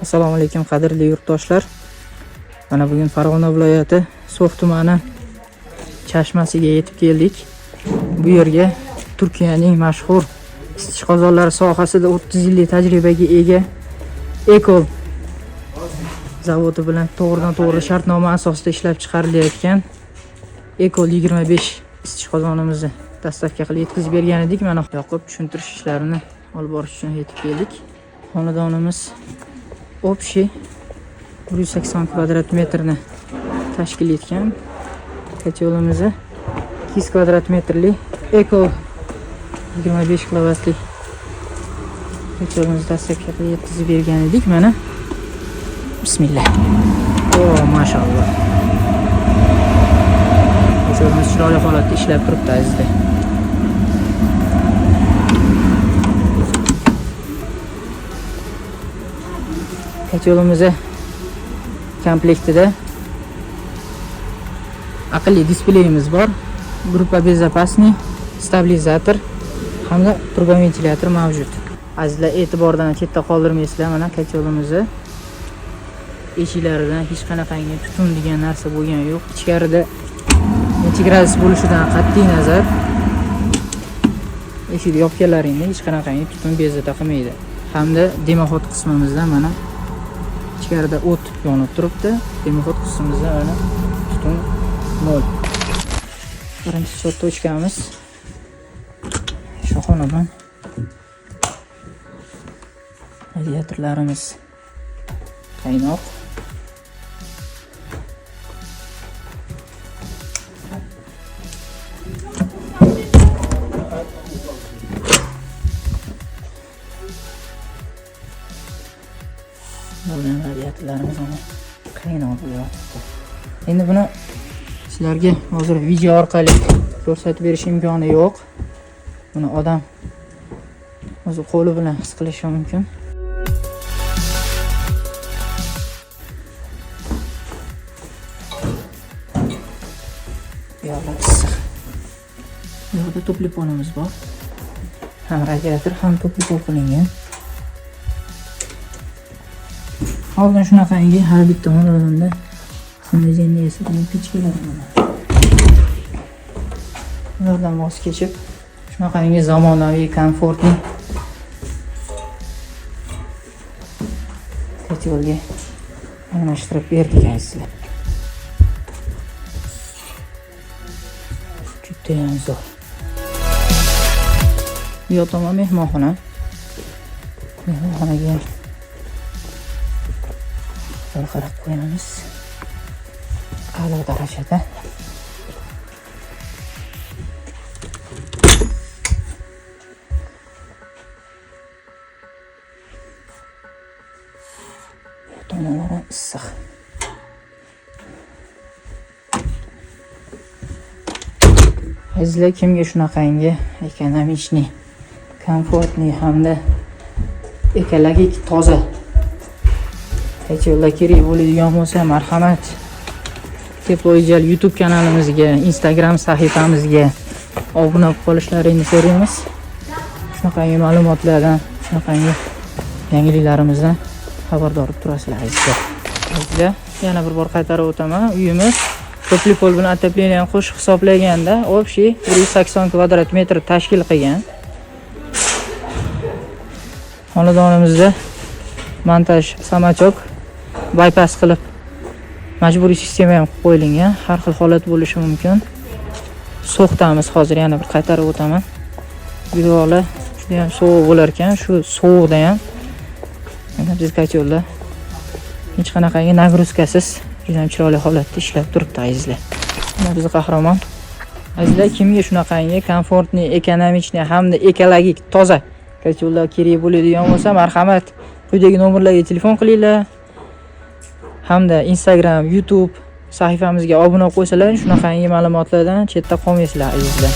Assalomu alaykum qadrli yurtdoshlar. Mana bugun Farg'ona viloyati So'x tumani Chashmasiga yetib keldik. Bu yerga Turkiyaning mashhur isitish qozonlari sohasida 30 yillik tajribaga ega Ekol zavodi bilan to'g'ridan-to'g'ri shartnoma asosida ishlab chiqarilayotgan Ekol 25 isitish qozonimizni dastavka qilib yetkazib bergan edik. Mana yoqib tushuntirish ishlarini olib borish uchun yetib keldik. Xonadonimiz общий 180 kvadrat metrni tashkil etgan. Kotelimiz 200 kvadrat metrli Ekol 25 kilovatli kotelimizni dastavka qilib yetkazib bergan edik. Mana bismillah. Mashalloh. Kotelimiz chiroyli holatda ishlab turibdi azizlar. Kotelimiz komplektida aqlli displeyimiz bor, gruppa безопасный, stabilizator hamda turbo ventilyator mavjud. Azizlar, e'tibordan chetda qoldirmaysizlar. Mana kotelimiz eshiklaridan hech qanaqangi tutun degan narsa bo'lgani yo'q. Ichkarida necha gradus bo'lishidan qat'iy nazar eshik yopganlaringda hech qanaqangi tutun bezovta qilmaydi. Hamda dimoxod qismimizda mana ichkarida o't yonib turibdi. Dimoxod qismimizda mana tutun nol. Birinchi sotochkamiz shu xonadon. Radiatorlarimiz qaynoq. Bundan radiatorlarimiz qaynoq bo'lyapti. Endi buni sizlarga hozir video orqali ko'rsatib berish imkoni yo'q. Buni odam o'zi qo'li bilan his qilishi mumkin. Yo'qlar issiq. Yo'qda topli polimiz bor. Ham radiator ham topli pol qilingan. Oldin shunaqangi har bitta xonadonda xonadoniyasi bilan pechkalar bor. Ulardan voz kechib shunaqangi zamonaviy, komfortli kotelga almashtirib berdik azizlar. Juda ham zo'r. Bu yoq tomon mehmonxona. Mehmonxonaga qarab qo'yamiz. A'lo darajada. Tomonlari issiq. Azizlar, kimga shunaqangi ekonomичный, komfortli hamda ekologik toza kotellar kerak bo'ladigan bo'lsa, marhamat, Teploijal YouTube kanalimizga, Instagram sahifamizga obuna bo'lib qolishlaringizni so'raymiz. Shunaqangi ma'lumotlardan, shunaqangi yangiliklarimizdan xabardor bo'lib turasizlar azizlar. Yana bir bor qaytarib o'taman. Uyimiz topli pol bilan отопление qo'shib hisoblaganda общий 180 kvadrat metr tashkil qilgan. Xonadonimizda montaj samachok bypass qilib majburiy sistema ham qo'yilgan. Har xil holat bo'lishi mumkin. So'xdamiz hozir, yana bir qaytarib o'taman. Devorlar juda ham sovuq bo'lar ekan. Shu sovuqda ham biz kotellar hech qanaqangi nagruzkasiz juda ham chiroyli holatda ishlab turibdi azizlar. Mana bizning qahramon. Azizlar, kimga shunaqangi komfortli, ekonomичный hamda ekologik toza kotellar kerak bo'ladigan bo'lsa, marhamat, quyidagi nomerlarga telefon qilinglar. Hamda Instagram, YouTube sahifamizga obuna qo'ysalar, shunaqangi ma'lumotlardan chetda qolmaysizlar azizlar.